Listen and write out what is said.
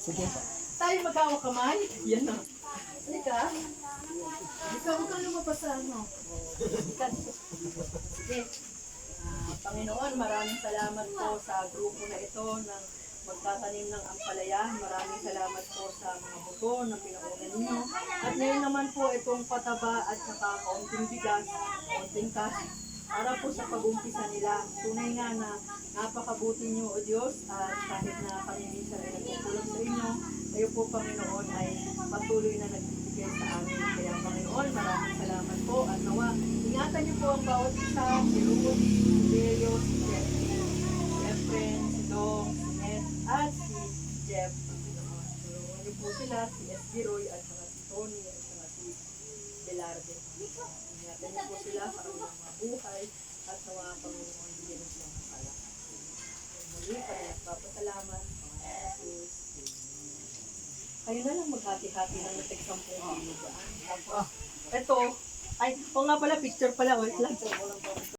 Sige. Tayo magkawak kamay. Yan na. Halika. Ikaw, huwag kang lumabas sa ano. Halika. Sige. Panginoon, maraming salamat po sa grupo na ito ng magtatanim ng ampalaya. Maraming salamat po sa mga buto na pinakunan ninyo. At ngayon naman po itong pataba at saka kaunting bigas, kaunting cash, para po sa pag-umpisa nila. Tunay nga na napakabuti niyo, O Diyos, at kahit na kami minsan ay nagtutulong sa inyo, kayo po, Panginoon, ay patuloy na nagbibigay sa amin. Kaya, Panginoon, maraming salamat po at nawa, ingatan niyo po ang bawat isa, si Rudy, si Leo, si Jeffrey, si Efren, si Dong, si Ed, at si Jeff. Panginoon, tulungan niyo po sila, si S.G. Roy, at saka si Tony, at saka si Belarde. Ingatan niyo po sila sa kanilang mga buhay at nawa, Panginoon, bigyan niyo silang pala. Muli, kami nagpapasalamat, Panginoon Jesus. Kayo na lang maghati-hati ng nag-10 kilo dyan. Ito, ay, o nga pala, picture pala, wait lang.